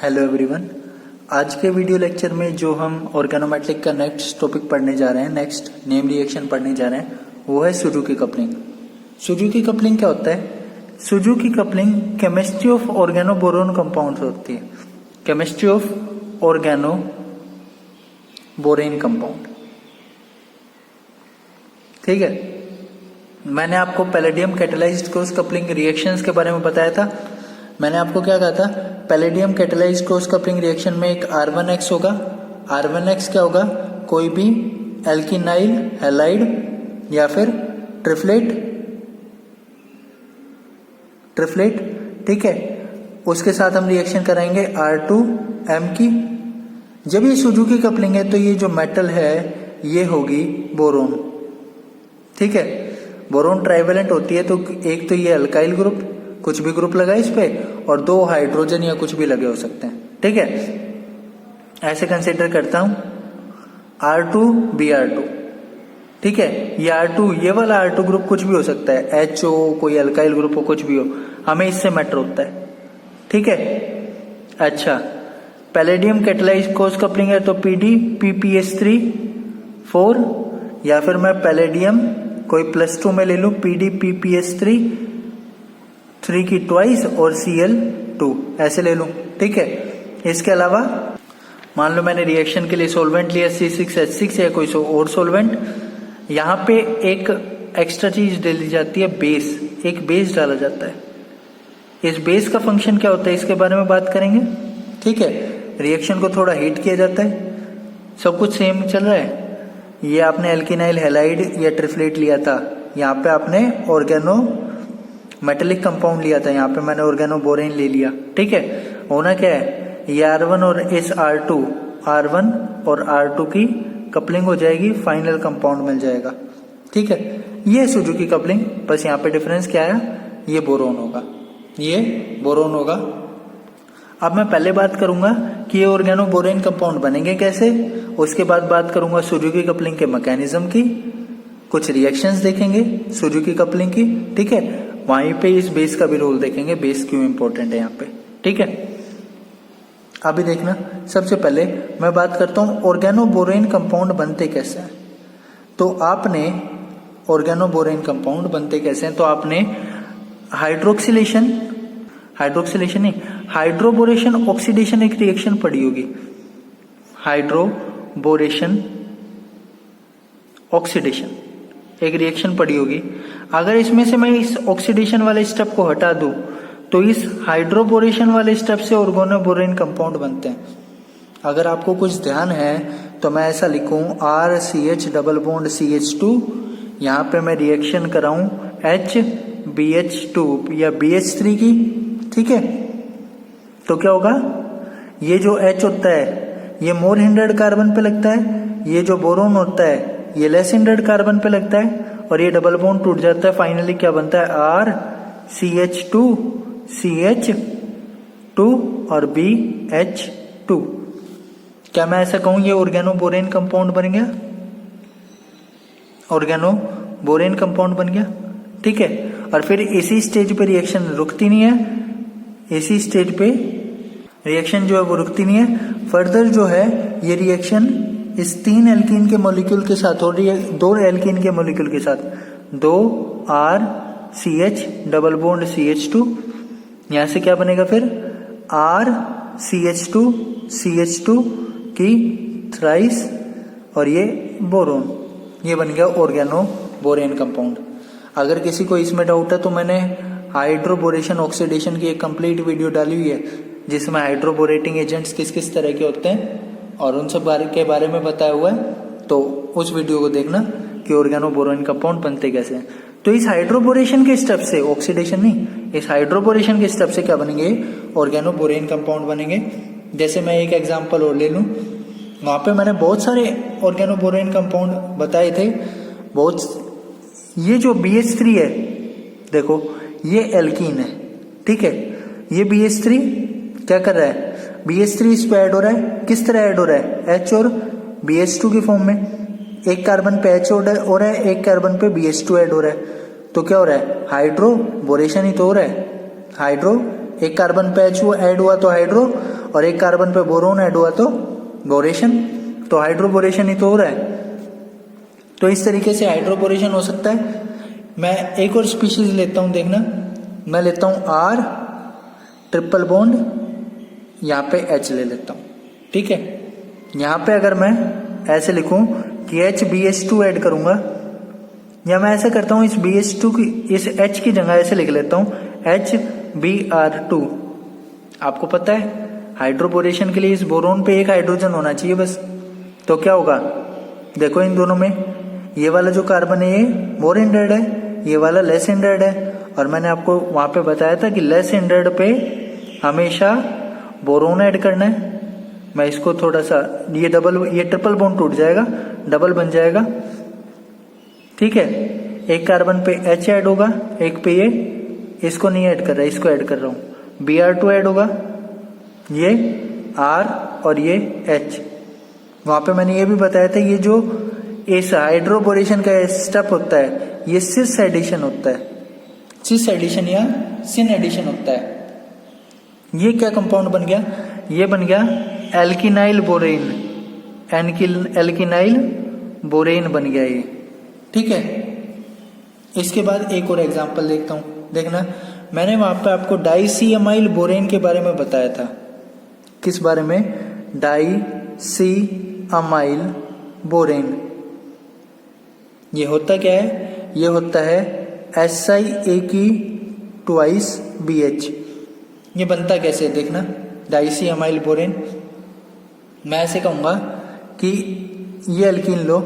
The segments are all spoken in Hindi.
Hello everyone. आज के वीडियो लेक्चर में जो हम ऑर्गेनोमेट्रिक का नेक्स्ट टॉपिक पढ़ने जा रहे हैं, नेक्स्ट नेम रिएक्शन पढ़ने जा रहे हैं, वो है सुजुकी कपलिंग। सुजुकी कपलिंग क्या होता है? Suzuki coupling chemistry of organo boron compound होती है। Chemistry of organo borane compound, ठीक है। मैंने आपको palladium catalysed cross coupling reactions के बारे में बताया था। मैंने आपको क्या कहा था? Palladium catalysed cross coupling reaction में एक R1X होगा। R1X क्या होगा? कोई भी एल्किनाइल हैलाइड या फिर ट्रिपलेट, ठीक है। उसके साथ हम रिएक्शन कराएंगे R2M की। जब ये सुजुकी कपलिंग है तो ये जो मेटल है ये होगी बोरोन, ठीक है। बोरोन ट्राइवेलेंट होती है तो एक तो ये अल्काइल ग्रुप, कुछ भी ग्रुप लगा इस पे, और दो हाइड्रोजन या कुछ भी लगे हो सकते हैं, ठीक है। ऐसे कंसीडर करता हूं R2Br2, ठीक है। ये R2, ये वाला R2 ग्रुप कुछ भी हो सकता है, HO, कोई अल्काइल ग्रुप हो, कुछ भी हो, हमें इससे मैटर होता है, ठीक है। अच्छा, पैलेडियम कैटालाइज्ड क्रॉस कपलिंग है तो PD PPS3 या फिर मैं पैलेडियम कोई +2 में ले लूं, PD PPS3 की ट्वाइस और Cl2 ऐसे ले लूं, ठीक है। इसके अलावा मान लो मैंने रिएक्शन के लिए सॉल्वेंट लिया C6H6 या कोई और सॉल्वेंट। यहां पे एक एक्स्ट्रा चीज डाली जाती है, बेस। एक बेस डाला जाता है। इस बेस का फंक्शन क्या होता है इसके बारे में बात करेंगे, ठीक है। रिएक्शन को थोड़ा हीट किया जाता है, सब कुछ सेम चल रहा है। ये आपने एल्किनाइल हैलाइड या ट्रिपलेट लिया था, यहाँ पे आपने ऑर्गेनो मेटेलिक कंपाउंड लिया था, यहाँ पे मैंने ऑर्गेनो बोरेन ले लिया, ठीक है। होना क्या है, ये R1 और इस R1 और R2 की कपलिंग हो जाएगी, फाइनल कंपाउंड मिल जाएगा, ठीक है। ये सुजुकी कपलिंग, बस यहाँ पे डिफरेंस क्या है, ये बोरोन होगा, ये बोरोन होगा। अब मैं पहले बात करूंगा कि ये ऑर्गेनो बोरेन कंपाउंड बनेंगे कैसे, उसके बाद बात करूंगा सुजुकी कपलिंग के मैकेनिज्म की, कुछ रिएक्शंस देखेंगे सुजुकी कपलिंग की, ठीक है। वहीं पे इस बेस का भी रोल देखेंगे, बेस क्यों इंपॉर्टेंट है यहाँ पे, ठीक है। अभी देखना, सबसे पहले मैं बात करता हूँ ऑर्गेनो बोरेन कंपाउंड बनते कैसे हैं। तो आपने ऑर्गेनो बोरेन कंपाउंड बनते कैसे हैं, तो आपने हाइड्रोबोरेशन ऑक्सीडेशन एक रिएक्शन पढ़ी होगी। हाइड्रोबोरेशन ऑक्सीडेशन एक रिएक्शन पढ़ी होगी। अगर इसमें से मैं इस ऑक्सीडेशन वाले स्टेप को हटा दूं तो इस हाइड्रोबोरेशन वाले स्टेप से ऑर्गेनो बोरेन कंपाउंड बनते हैं। अगर आपको कुछ ध्यान है तो मैं ऐसा लिखूं RCH डबल बॉन्ड CH2, यहां पे मैं रिएक्शन कराऊं HBH2 या BH3 की, ठीक है। तो क्या होगा, ये जो H होता है ये मोर हिंड्रेड कार्बन पे लगता है, ये जो बोरोन होता है ये लेस हिंड्रेड कार्बन पे लगता है, और ये डबल बॉन्ड टूट जाता है। फाइनली क्या बनता है, RCH2 CH2 और BH2। क्या मैं ऐसा कहूं ये ऑर्गेनो बोरेन कंपाउंड बन गया, ऑर्गेनो बोरेन कंपाउंड बन गया, ठीक है। और फिर इसी स्टेज पे रिएक्शन रुकती नहीं है, इसी स्टेज पे रिएक्शन जो है वो रुकती नहीं है। फर्दर जो है ये रिएक्शन इस 3 एल्कीन के मॉलिक्यूल के साथ हो रही है, 2 एल्कीन के मॉलिक्यूल के साथ, 2RCH डबल बॉन्ड CH2, यहां से क्या बनेगा फिर RCH2 की थ्राइस, और ये बोरोन, ये बन गया ऑर्गेनो बोरेन कंपाउंड। अगर किसी को इसमें डाउट है तो मैंने हाइड्रोबोरेशन ऑक्सीडेशन की एक कंप्लीट वीडियो डाली हुई है जिसमें हाइड्रोबोरेटिंग एजेंट्स किस किस तरह के होते हैं और उन सब के बारे में बताया हुआ है, तो उस वीडियो को देखना कि ऑर्गेनो बोरेन कंपाउंड बनते कैसे हैं। तो इस हाइड्रोबोरेशन के स्टेप से, ऑक्सीडेशन नहीं, इस हाइड्रोबोरेशन के स्टेप से क्या बनेंगे, ऑर्गेनो बोरेन कंपाउंड बनेंगे। जैसे मैं एक एग्जांपल और ले लूं, वहां पे मैंने बहुत सारे ऑर्गेनो बोरेन कंपाउंड बताए थे, बहुत। ये जो BH3 है, देखो ये एल्कीन है, ठीक है। ये BH3 क्या कर रहा है, BH3 इस पे ऐड हो रहा है, किस तरह ऐड हो रहा है, H और BH2 की फॉर्म में। एक कार्बन पे H हो रहा है, एक कार्बन पे BH2 ऐड हो रहा है, तो क्या हो रहा है, हाइड्रोबोरेशन ही तो हो रहा है। हाइड्रो, एक कार्बन पे H ऐड हुआ तो हाइड्रो, और एक कार्बन पे बोरोन ऐड हुआ तो बोरेशन, तो हाइड्रोबोरेशन ही तो हो रहा है। तो इस तरीके से हाइड्रोबोरेशन हो सकता है। मैं एक और स्पीशीज लेता हूं, देखना, मैं लेता हूं R ट्रिपल बॉन्ड, यहाँ पे H ले लेता हूं, ठीक है। यहाँ पे अगर मैं ऐसे लिखूं कि HBH2 ऐड करूंगा, या मैं ऐसा करता हूं इस BH2 की, इस H की जगह ऐसे लिख लेता हूं HBr2। आपको पता है हाइड्रोबोरेशन के लिए इस बोरोन पे एक हाइड्रोजन होना चाहिए बस। तो क्या होगा, देखो इन दोनों में ये वाला जो कार्बन है ये मोर हिंड्रेड है, ये वाला लेस हिंड्रेड है। और मैंने आपको वहां पे बताया था कि लेस हिंड्रेड पे हमेशा बोरोन ऐड करना है। मैं इसको थोड़ा सा, ये ट्रिपल बॉन्ड टूट जाएगा, डबल बन जाएगा, ठीक है। एक कार्बन पे H ऐड होगा, एक पे ये, इसको नहीं ऐड कर रहा, इसको ऐड कर रहा हूं, Br2 ऐड होगा, ये R और ये H। वहां पे मैंने ये भी बताया था ये जो इस हाइड्रोबोरेशन का स्टेप होता है ये सिस एडिशन होता है, सिस एडिशन या सिन एडिशन होता है। ये क्या कंपाउंड बन गया, ये बन गया एल्किनाइल बोरेन, एल्किनाइल बोरेन बन गया ये, ठीक है। इसके बाद एक और एग्जांपल देखता हूं, देखना, मैंने वहां पे आपको डाइसियमाइल बोरेन के बारे में बताया था। किस बारे में, डाइसियमाइल बोरेन। ये होता क्या है, ये होता है SiA की ट्वाइस BH। ये बनता कैसे देखना, डाइसियमाइल बोरेन। मैं ऐसे कहूंगा कि ये एल्कीन लो,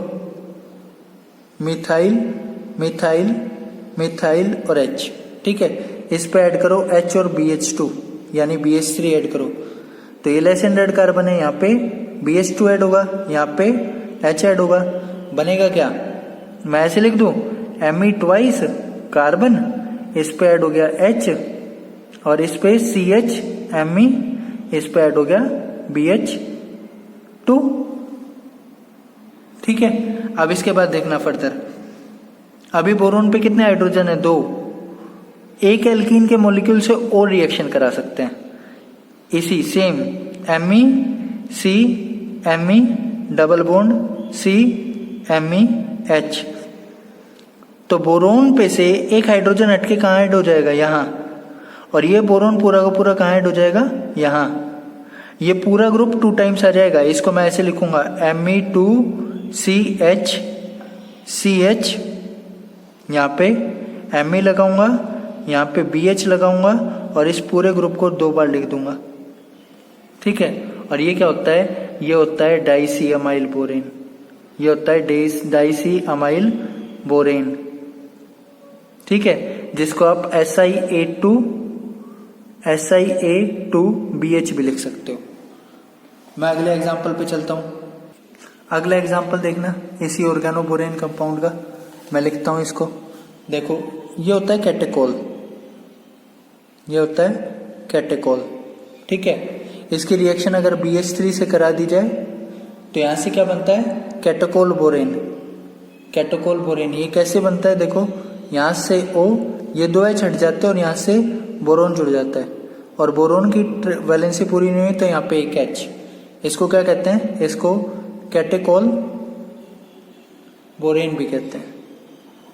मिथाइल मिथाइल मिथाइल और H, ठीक है। इस पे ऐड करो H और BH2 यानी BH3 ऐड करो, तो ये लेस हिंड्रेड कार्बन है, यहाँ पे BH2 ऐड होगा, यहाँ पे H ऐड होगा, बनेगा क्या, मैं ऐसे लिख दूं Me ट्वाइस कार्बन, इस पे ऐड हो गया H और इस पे CH Me, इस पे ऐड हो गया BH2, ठीक है। अब इसके बाद देखना फर्दर, अभी बोरोन पे कितने हाइड्रोजन है, 2। एक एल्कीन के मॉलिक्यूल से और रिएक्शन करा सकते हैं, इसी same Me C Me double bond C Me H। तो बोरोन पे से एक हाइड्रोजन हटके कहाँ ऐड हो जाएगा, यहाँ, और ये बोरोन पूरा का पूरा कहाँ ऐड हो जाएगा, यहाँ। ये पूरा ग्रुप 2 टाइम्स आ जाएगा। इसको मैं ऐसे लिखूंगा Me2CH, यहाँ पे Me लगाऊंगा, यहाँ पे BH लगाऊंगा और इस पूरे ग्रुप को 2 बार लिख दूंगा, ठीक है। और ये क्या होता है, ये होता है डाइसियमाइल बोरेन, ये होता है डाइसियमाइल बोरेन, ठीक है, जिसको आप SiA2BH भी लिख सकते हो। मैं अगले एग्जांपल पे चलता हूं। अगला एग्जांपल देखना इसी ऑर्गेनोबोरेन कंपाउंड का, मैं लिखता हूं इसको, देखो ये होता है कैटेकोल, ये होता है कैटेकोल, ठीक है। इसकी रिएक्शन अगर BH3 से करा दी जाए तो यहां से क्या बनता है, कैटेकोल बोरेन। कैटेकोल बोरेन ये कैसे बनता है, देखो यहां से O, ये 2 H हट जाते हैं और यहां से बोरोन जुड़ जाता है, और बोरोन की वैलेंसी पूरी नहीं हुई तो यहाँ पे एक H। इसको क्या कहते हैं, इसको कैटेकोल बोरेन भी कहते हैं,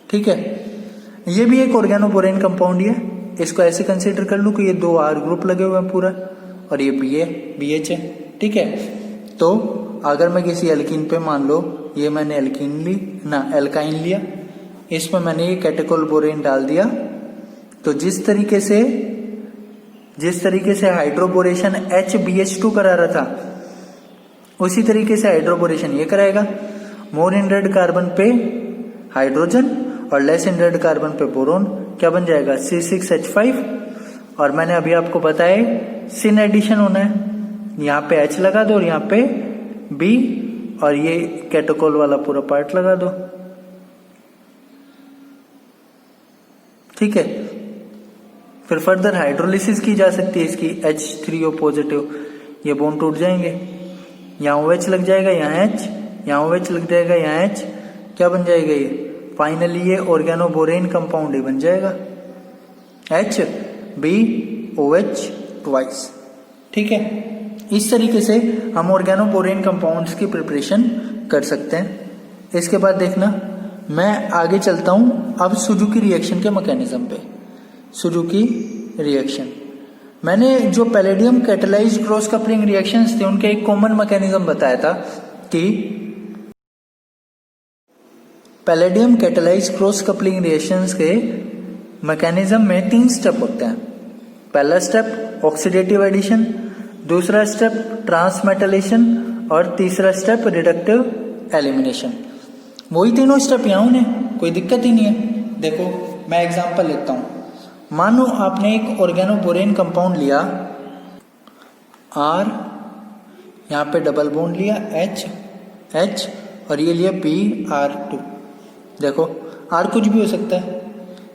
ठीक है। ये भी एक ऑर्गेनोबोरेन कंपाउंड है। इसको ऐसे कंसीडर कर लूं कि ये 2 R ग्रुप लगे हुए हैं पूरा, और ये BH है, ठीक है। तो अगर मैं किसी एल्कीन पे, मान लो ये मैंने एल्काइन लिया, इसमें मैंने ये कैटेकोल बोरेन डाल दिया, तो जिस तरीके से हाइड्रोबोरेशन HBH2 करा रहा था, उसी तरीके से हाइड्रोबोरेशन ये कराएगा। मोर हिंड्रेड कार्बन पे हाइड्रोजन और लेस हिंड्रेड कार्बन पे बोरोन, क्या बन जाएगा, C6H5। और मैंने अभी आपको बताया सिन एडिशन होना है, यहाँ पे H लगा दो और यहाँ पे B, और ये कैटेकोल वाला पूरा पार्ट लगा दो, ठीक है। फिर फर्दर हाइड्रोलिसिस की जा सकती है इसकी, H3O पॉजिटिव, ये बॉन्ड टूट जाएंगे, यहाँ OH लग जाएगा, यहाँ H, यहाँ OH लग जाएगा, यहाँ H, क्या बन जाएगा ये, फाइनली ये ऑर्गेनोबोरेन कंपाउंड ही बन जाएगा, HBOH ट्वाइस, ठीक है। इस तरीके से हम ऑर्गेनोपोरेन कंपाउंड्स की प्रिपरेशन कर सकते हैं। इसके बाद देखना, मैं आगे चलता हूं अब सुजुकी रिएक्शन के मैकेनिज्म पे। सुजुकी रिएक्शन, मैंने जो palladium catalysed cross coupling reactions थे उनके एक कॉमन मैकेनिज्म बताया था कि palladium catalysed cross coupling reactions के मैकेनिज्म में 3 स्टेप होते हैं। पहला स्टेप ऑक्सीडेटिव एडिशन, दूसरा स्टेप ट्रांसमेटलेशन और तीसरा स्टेप रिडक्टिव एलिमिनेशन। वही तीनों स्टेप यहाँ उन्हें कोई दिक्कत ही नहीं है। देखो मैं एग्जांपल लेता हूँ। मानो आपने एक ऑर्गेनोपोरेन कंपाउंड लिया R, यहाँ पे डबल बॉन्ड लिया H और ये लिया BR2। देखो R कुछ भी हो सकता है,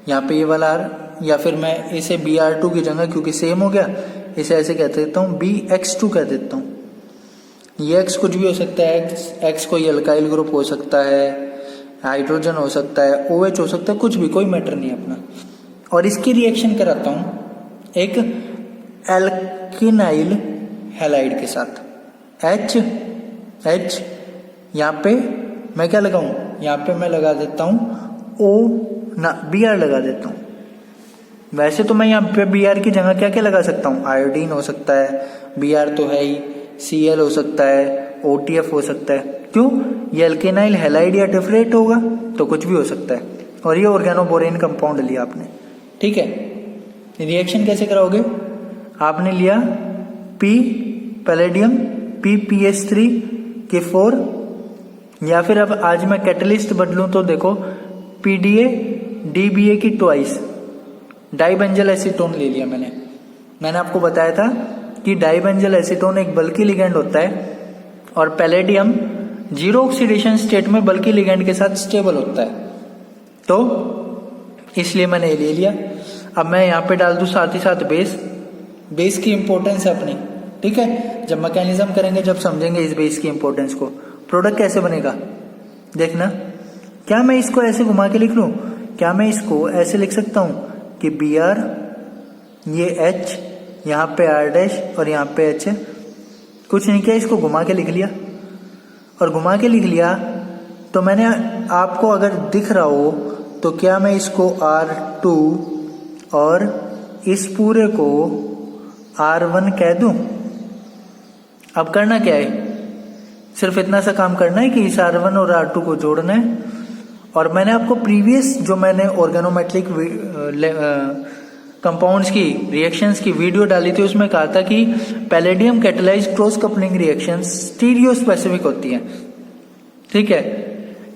यहाँ पे ये वाला R, या फिर मैं इसे BR2 की जगह क्योंकि सेम हो गया इसे ऐसे कह देता हूँ BX2 कह देता हूँ। ये X कुछ भी हो सकता है, X कोई अल्काइल ग्रुप हो सकता है, हाइड्रोजन हो सकता है, OH हो सकता है, कुछ भी, कोई मैटर नहीं है अपना। और इसकी रिएक्शन कराता हूँ एक एल्किनाइल हैलाइड के साथ H यहाँ पे मैं क्या लगाऊं, यहाँ पे मैं लगा देता हूँ Br लगा देता हूँ। वैसे तो मैं यहाँ पे Br की जगह क्या क्या लगा सकता हूँ, आयोडीन हो सकता है, Br तो है ही, Cl हो सकता है, OTF हो सकता है। क्यों, ये अल्केनाइल हैलाइड या टिफ्रेट होगा तो कुछ भी हो सकता है। और ये ऑर्गेनोपोरेन कंपाउंड लिया आपने, ठीक है। रिएक्शन कैसे कराओगे, आपने लिया पैलेडियम PPH3 के 4, या फिर अब आज मैं कैटलिस्ट बदलूं तो देखो PDA DBA की ट्वाइस, डाइबेंजल एसीटोन ले लिया मैंने आपको बताया था कि डाइबेंजल एसीटोन एक बल्की लिगेंड होता है और पैलेडियम जीरो ऑक्सीडेशन स्टेट में बल्की लिगेंड के साथ स्टेबल होता है, तो इसलिए मैंने ये ले लिया। अब मैं यहाँ पे डाल दूं साथ ही साथ बेस की इंपॉर्टेंस है अपनी, ठीक है। जब मैकेनिज्म करेंगे जब समझेंगे इस बेस की इंपॉर्टेंस को। प्रोडक्ट कैसे बनेगा देखना, क्या मैं इसको ऐसे घुमा के लिख लूं, क्या मैं इसको ऐसे लिख सकता हूं कि Br, ये H, यहाँ पे R' और यहाँ पे H है, कुछ नहीं किया, इसको घुमा के लिख लिया। और घुमा के लिख लिया तो मैंने आपको अगर दिख रहा हो तो क्या मैं इसको R2 और इस पूरे को R1 कह दूं। अब करना क्या है, सिर्फ इतना सा काम करना है कि इस R1 और R2 को जोड़ना है। और मैंने आपको प्रीवियस जो मैंने ऑर्गेनोमेट्रिक कंपाउंड्स की रिएक्शंस की वीडियो डाली थी उसमें कहा था कि palladium catalysed cross coupling reactions stereo specific होती हैं, ठीक है।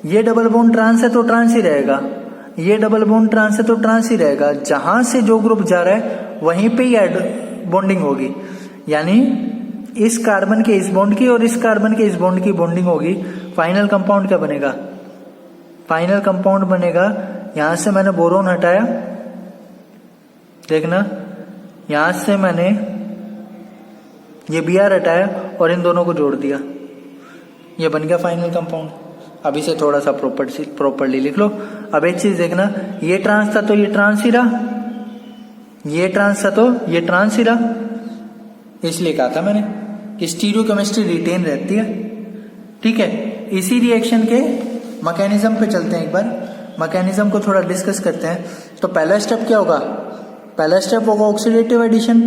ये डबल बॉन्ड ट्रांस है तो ट्रांस ही रहेगा, ये डबल बॉन्ड ट्रांस है तो ट्रांस ही रहेगा, जहां से जो ग्रुप जा रहा है वहीं पे ही बॉन्डिंग होगी। यानी इस कार्बन के इस बॉन्ड की और इस कार्बन के इस बॉन्ड की बॉन्डिंग होगी। फाइनल कंपाउंड क्या बनेगा, फाइनल कंपाउंड बनेगा, यहां से मैंने बोरोन हटाया, देखना यहां से मैंने ये Br हटाया और इन दोनों को जोड़ दिया, ये बन गया फाइनल कंपाउंड। अब इसे थोड़ा सा प्रॉपर्ली लिख लो। अब एक चीज देखना, ये ट्रांस था तो ये ट्रांस ही रहा, ये ट्रांस था तो ये ट्रांस ही रहा, इसलिए कहा था मैंने कि स्टीरियोकेमिस्ट्री रिटेन रहती है, ठीक है। इसी रिएक्शन के मैकेनिज्म पे चलते हैं, एक बार मैकेनिज्म को थोड़ा डिस्कस करते हैं। तो पहला स्टेप क्या होगा, पहला स्टेप होगा ऑक्सीडेटिव एडिशन।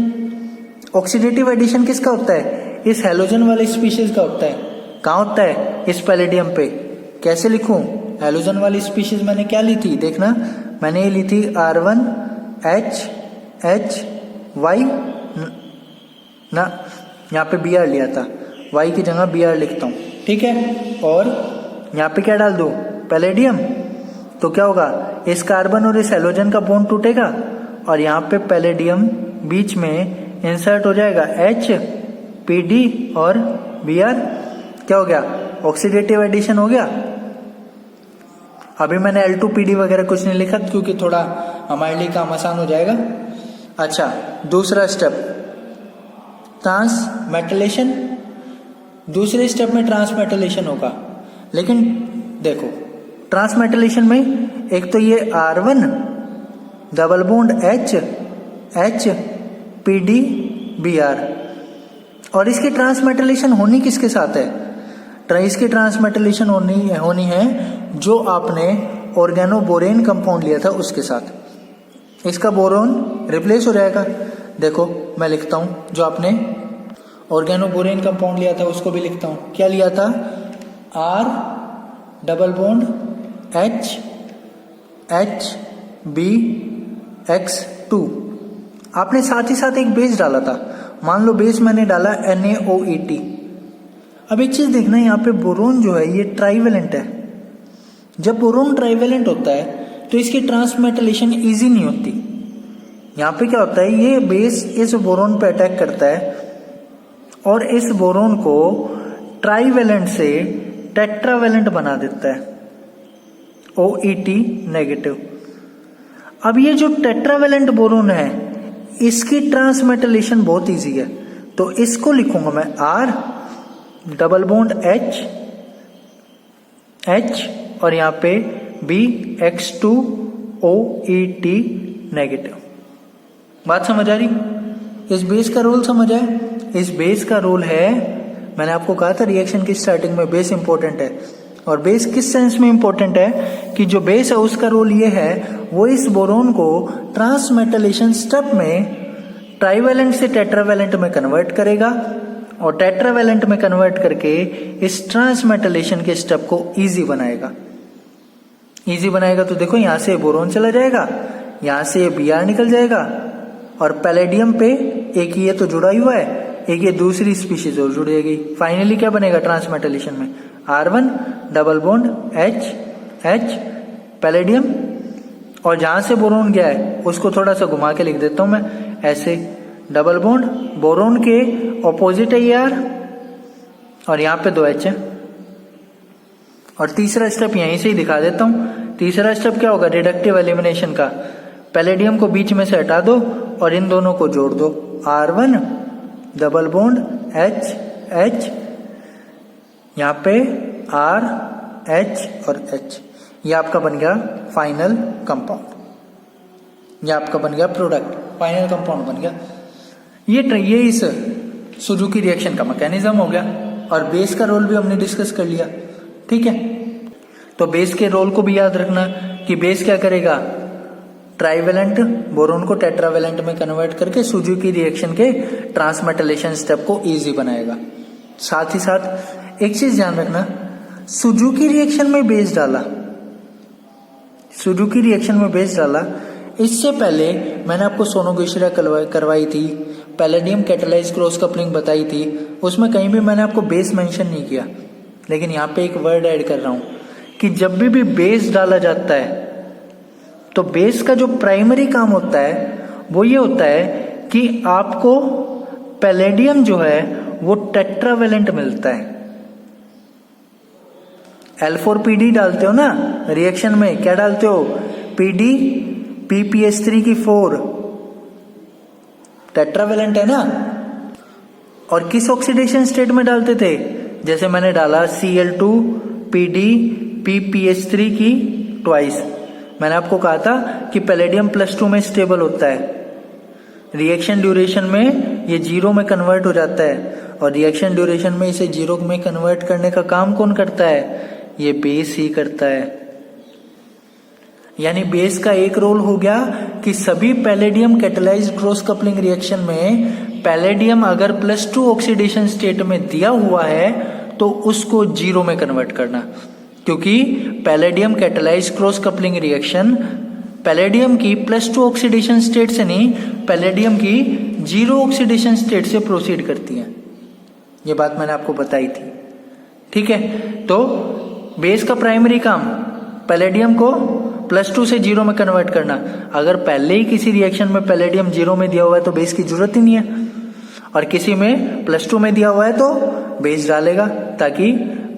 ऑक्सीडेटिव एडिशन किसका होता है, इस हैलोजन वाले स्पीशीज का होता है। कहाँ होता है, इस पैलेडियम पे। कैसे लिखूं, हैलोजन वाली स्पीशीज मैंने क्या ली थी, देखना मैंने ये ली थी R1 H Y ना, यहाँ पे Br लिया था, Y की जगह Br लिखता हूँ, ठीक है। और यहाँ पे क्या डाल दूं, पैलेडियम, तो क्या होगा, इस कार्बन और इस हैलोजन का बॉन्ड टूटेगा और यहाँ पे पैलेडियम बीच में इंसर्ट हो जाएगा, H PD और Br, क्या हो गया, ऑक्सीडेटिव एडिशन हो गया। अभी मैंने L2PD वगैरह कुछ नहीं लिखा क्योंकि थोड़ा हमारे लिए काम आसान हो जाएगा। अच्छा, दूसरा स्टेप ट्रांसमेटलेशन, दूसरे स्टेप में ट्रांसमेटलेशन होगा। लेकिन देखो ट्रांसमेटलेशन में एक तो ये R1 double bond H PD Br और इसकी ट्रांसमेटलेशन होनी किसके साथ है? इसकी ट्रांसमेटलेशन होनी है जो आपने ऑर्गेनोबोरेन कंपाउंड लिया था उसके साथ। इसका बोरोन रिप्लेस हो जाएगा। देखो मैं लिखता हूं, जो आपने ऑर्गेनोबोरेन कंपाउंड लिया था उसको भी लिखता हूं। क्या लिया था? R double bond HBX2। आपने साथ ही साथ एक बेस डाला था। मान लो बेस मैंने डाला NaOET। अब एक चीज देखना, यहाँ पे बोरोन जो है ये ट्राइवेलेंट है। जब बोरोन ट्राइवेलेंट होता है तो इसकी ट्रांसमेटलेशन इजी नहीं होती। यहाँ पे क्या होता है, ये बेस इस बोरोन पे अटैक करता है और इस बोरोन को ट्राइवेलेंट से टेट्रावेलेंट बना देता है, OET नेगेटिव। अब ये जो टेट्रावेलेंट बोरोन है इसकी ट्रांसमेटलेशन बहुत इजी है, तो इसको लिखूंगा मैं R डबल बॉन्ड H और यहाँ पे BX2OET नेगेटिव। बात समझ आ रही? इस बेस का रोल समझ आए? इस बेस का रोल है, मैंने आपको कहा था रिएक्शन की स्टार्टिंग में बेस इंपॉर्टेंट है। और बेस किस सेंस में इंपॉर्टेंट है कि जो बेस है उसका रोल ये है, वो इस बोरोन को ट्रांसमेटलेशन स्टेप में ट्राइवेलेंट से टेट्रावेलेंट में कन्वर्ट करेगा और टेट्रावेलेंट में कन्वर्ट करके इस ट्रांसमेटलेशन के स्टेप को इजी बनाएगा। इजी बनाएगा तो देखो यहां से बोरोन चला जाएगा, यहां से Br निकल जाएगा और पैलेडियम पे एक ये तो जुड़ा ही हुआ है, एक ये दूसरी स्पीशीज और जुड़ जाएगी। फाइनली क्या बनेगा ट्रांसमेटलेशन में? R1 double bond H palladium और जहां से बोरोन गया है उसको थोड़ा सा घुमा के लिख देता हूं मैं ऐसे, डबल बॉन्ड बोरोन के ऑपोजिट है यार और यहाँ पे 2 H है। और तीसरा स्टेप यहीं से ही दिखा देता हूं। तीसरा स्टेप क्या होगा? रिडक्टिव एलिमिनेशन का। पैलेडियम को बीच में से हटा दो और इन दोनों को जोड़ दो, R1 डबल बॉन्ड H यहाँ पे R H और H। ये आपका बन गया फाइनल कंपाउंड, ये आपका बन गया प्रोडक्ट, फाइनल कंपाउंड बन गया। ये इस सुजुकी रिएक्शन का मैकेनिज्म हो गया और बेस का रोल भी हमने डिस्कस कर लिया। ठीक है, तो बेस के रोल को भी याद रखना कि बेस क्या करेगा? ट्राइवेलेंट बोरोन को टेट्रावेलेंट में कन्वर्ट करके सुजुकी रिएक्शन के ट्रांसमेटलेशन स्टेप को इजी बनाएगा। साथ ही साथ एक चीज ध्यान रखना, सुजुकी रिएक्शन में बेस डाला, सुजुकी रिएक्शन में बेस डाला, इससे पहले मैंने आपको सोनोग्लिसरा करवाई थी, पैलेडियम कैटालाइज क्रॉस कपलिंग बताई थी, उसमें कहीं भी मैंने आपको बेस मेंशन नहीं किया। लेकिन यहाँ पे एक वर्ड ऐड कर रहा हूं कि जब भी बेस डाला जाता है तो बेस का जो प्राइमरी काम होता है वो ये होता है कि आपको पैलेडियम जो है वो टेट्रावेलेंट मिलता है। L4PD डालते हो ना रिएक्शन में, क्या डालते हो? PD PPH3 की 4 टेट्रावेलेंट है ना। और किस ऑक्सीडेशन स्टेट में डालते थे? जैसे मैंने डाला Cl2 PD PPH3 की ट्वाइस। मैंने आपको कहा था कि पैलेडियम +2 में स्टेबल होता है, रिएक्शन ड्यूरेशन में ये 0 में कन्वर्ट हो जाता है और रिएक्शन ड्यूरेशन में इसे 0 में कन्वर्ट करने का काम कौन करता है? ये बेस ही करता है। यानी बेस का एक रोल हो गया कि सभी palladium catalysed cross coupling reaction में पैलेडियम अगर +2 ऑक्सीडेशन स्टेट में दिया हुआ है तो उसको 0 में कन्वर्ट करना, क्योंकि palladium catalysed cross coupling reaction palladium की +2 ऑक्सीडेशन स्टेट से नहीं, पैलेडियम की 0 ऑक्सीडेशन स्टेट से प्रोसीड करती है। ये बात मैंने आपको बताई थी। ठीक है, तो बेस का प्राइमरी काम पैलेडियम को +2 से 0 में कन्वर्ट करना। अगर पहले ही किसी रिएक्शन में पैलेडियम 0 में दिया हुआ है तो बेस की जरूरत ही नहीं है, और किसी में +2 में दिया हुआ है तो बेस डालेगा ताकि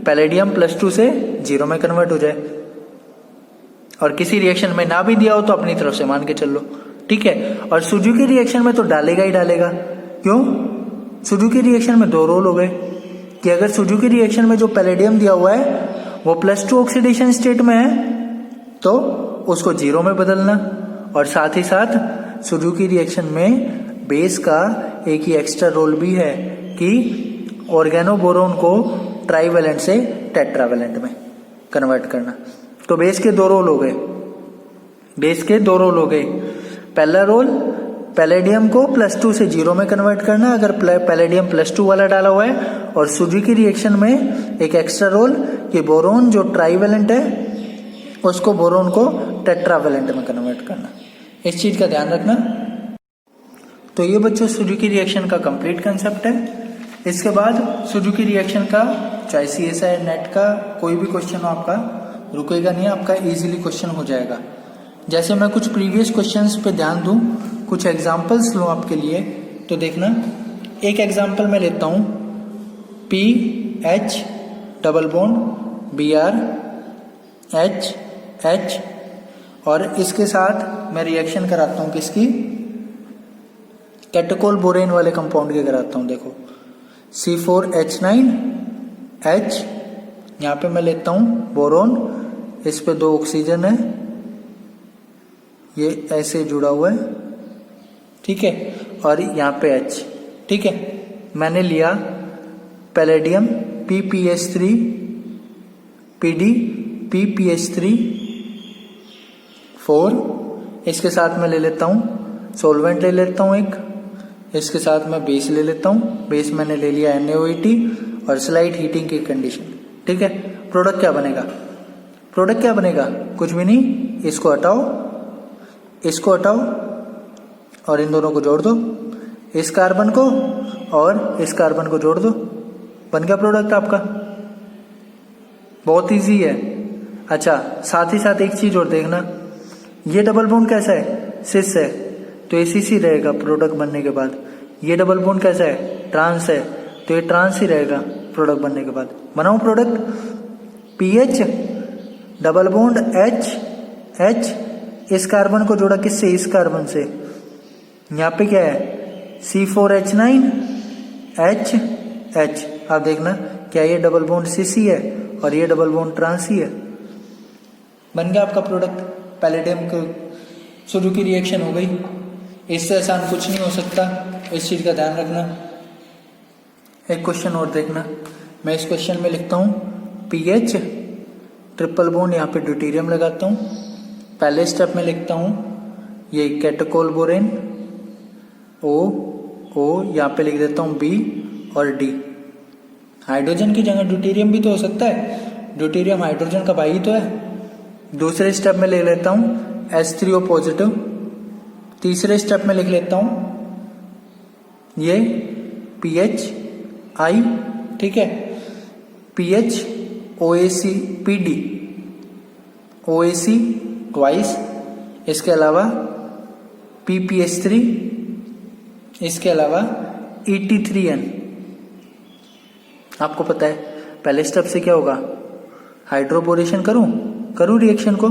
पैलेडियम +2 से 0 में कन्वर्ट हो जाए। और किसी रिएक्शन में ना भी दिया हो तो अपनी तरफ से मान के चल लो। ठीक है, और सुजुकी रिएक्शन में तो डालेगा ही डालेगा। क्यों? सुजुकी रिएक्शन में 2 रोल हो गए कि अगर सुजुकी रिएक्शन में जो पैलेडियम दिया हुआ है वो +2 ऑक्सीडेशन स्टेट में है तो उसको 0 में बदलना, और साथ ही साथ सुजुकी रिएक्शन में बेस का एक ही एक्स्ट्रा रोल भी है कि ऑर्गेनो बोरोन को ट्राईवेलेंट से टेट्रावेलेंट में कन्वर्ट करना। तो बेस के दो रोल हो गए, बेस के दो रोल हो गए। पहला रोल पैलेडियम को +2 से 0 में कन्वर्ट करना, अगर पैलेडियम +2 वाला डाला हुआ है, और सुजुकी रिएक्शन में एक एक्स्ट्रा रोल कि बोरोन जो ट्राईवेलेंट है उसको बोरोन को टेट्रावेलेंट में कन्वर्ट करना। इस चीज का ध्यान रखना। तो ये बच्चों सुजुकी रिएक्शन का कंप्लीट कंसेप्ट है। इसके बाद सुजुकी रिएक्शन का चाहे CSI नेट का कोई भी क्वेश्चन हो आपका रुकेगा नहीं, आपका इजीली क्वेश्चन हो जाएगा। जैसे मैं कुछ प्रीवियस क्वेश्चंस पे ध्यान दूं, कुछ एग्जांपल्स लूं आपके लिए, तो देखना। एक एग्जांपल मैं लेता हूं, PH double bond Br H और इसके साथ मैं रिएक्शन कराता हूं किसकी, कैटोकोल बोरेन वाले कंपाउंड के कराता हूं। देखो C4H9H, यहाँ पे मैं लेता हूं बोरोन, इस पे 2 ऑक्सीजन है, ये ऐसे जुड़ा हुआ है, ठीक है, और यहाँ पे H, ठीक है। मैंने लिया पैलेडियम PPH3 PD PPH3 4, इसके साथ मैं ले लेता हूँ सॉल्वेंट ले लेता हूँ एक, इसके साथ मैं बेस ले लेता हूँ, बेस मैंने ले लिया NaOH और स्लाइट हीटिंग की कंडीशन, ठीक है। प्रोडक्ट क्या बनेगा, प्रोडक्ट क्या बनेगा, कुछ भी नहीं, इसको हटाओ, इसको हटाओ और इन दोनों को जोड़ दो, इस कार्बन को और इस कार्बन को जोड़ दो, बन गया प्रोडक्ट आपका। बहुत इजी है। अच्छा, साथ ही साथ एक चीज और देखना, ये डबल बॉन्ड कैसा है, सिस है, तो ये CC रहेगा प्रोडक्ट बनने के बाद। ये डबल बॉन्ड कैसा है, ट्रांस है, तो ये ट्रांस ही रहेगा प्रोडक्ट बनने के बाद। बनाओ product, PH double bond H, इस कार्बन को जोड़ा किससे, इस कार्बन से, यहाँ पे क्या है C4H9H। आप देखना क्या ये डबल बॉन्ड CC है और ये डबल बॉन्ड ट्रांस ही है, बन गया आपका प्रोडक्ट। पैलेडियम को सुजुकी रिएक्शन हो गई। इससे आसान कुछ नहीं हो सकता, इस चीज का ध्यान रखना। एक क्वेश्चन और देखना, मैं इस क्वेश्चन में लिखता हूँ PH ट्रिपल बॉन्ड, यहाँ पे ड्यूटेरियम लगाता हूँ। पहले स्टेप में लिखता हूँ ये कैटोकोल बोरेन O, यहाँ पे लिख देता हूँ B और D। हाइड्रोजन की जगह ड्यूटेरियम भी तो हो सकता है, ड्यूटेरियम हाइड्रोजन का भाई तो है। दूसरे स्टेप में ले लेता हूँ H3O पॉजिटिव। तीसरे स्टेप में लिख लेता हूँ ये PHI, ठीक है, PH OAC PD OAC twice, इसके अलावा PPH3, इसके अलावा ET3N। आपको पता है पहले स्टेप से क्या होगा, हाइड्रोबोरेशन करूं रिएक्शन को।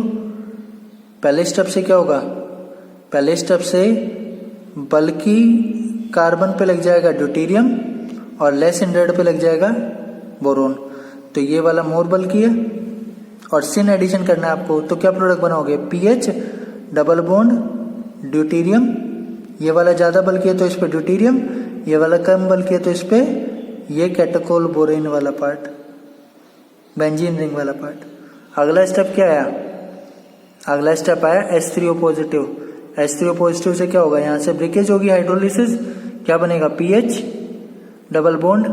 पहले स्टेप से क्या होगा, पहले स्टेप से बल्कि कार्बन पे लग जाएगा ड्यूटेरियम और लेस हिंड्रेड पे लग जाएगा बोरोन। तो ये वाला मोर बल्कि है और सिन एडिशन करना है आपको, तो क्या प्रोडक्ट बनाओगे, PH डबल बॉन्ड ड्यूटेरियम। ये वाला ज्यादा बल्कि है तो इस पे ड्यूटेरियम, ये वाला कम बल्कि है तो इस पे ये कैटोकोल बोरेन वाला पार्ट, बेंजीन रिंग वाला पार्ट। अगला स्टेप क्या आया, अगला स्टेप आया H3O पॉजिटिव। H3O पॉजिटिव से क्या होगा, यहाँ से ब्रेकेज होगी, हाइड्रोलिसिस, क्या बनेगा PH डबल बॉन्ड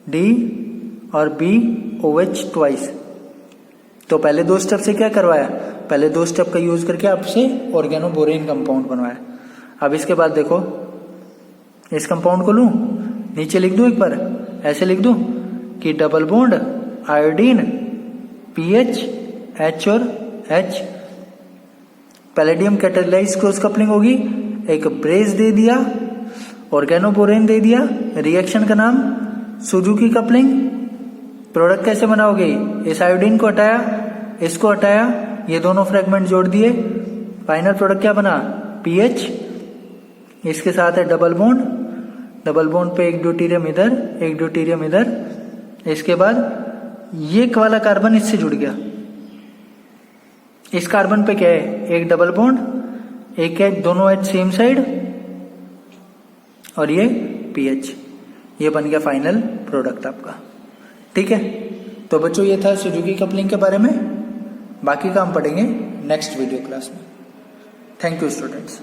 D और BOH ट्वाइस। तो पहले 2 स्टेप से क्या करवाया, पहले 2 स्टेप का यूज करके आपसे ऑर्गेनोबोरेन कंपाउंड बनवाया। अब इसके बाद देखो, इस कंपाउंड को लूं, नीचे लिख दूं, एक बार ऐसे लिख दूं कि double bond iodine PH H और H, palladium catalyse cross coupling होगी, एक ब्रेस दे दिया, ऑर्गेनोबोरेन दे दिया, रिएक्शन का नाम सुजुकी कपलिंग। प्रोडक्ट कैसे बनाओगे, इस आयोडीन को हटाया, इसको हटाया, ये दोनों फ्रेगमेंट जोड़ दिए, फाइनल प्रोडक्ट क्या बना, PH, इसके साथ है डबल बॉन्ड, डबल बॉन्ड पे एक ड्यूटेरियम इधर, एक ड्यूटेरियम इधर। इसके बाद ये वाला कार्बन इससे जुड़ गया, इस कार्बन पे क्या है, एक डबल बॉन्ड, एक है दोनों एच सेम साइड और ये PH। ये बन गया फाइनल प्रोडक्ट आपका। ठीक है, तो बच्चों ये था सुजुकी कपलिंग के बारे में। बाकी का हम पढ़ेंगे नेक्स्ट वीडियो क्लास में। Thank you students.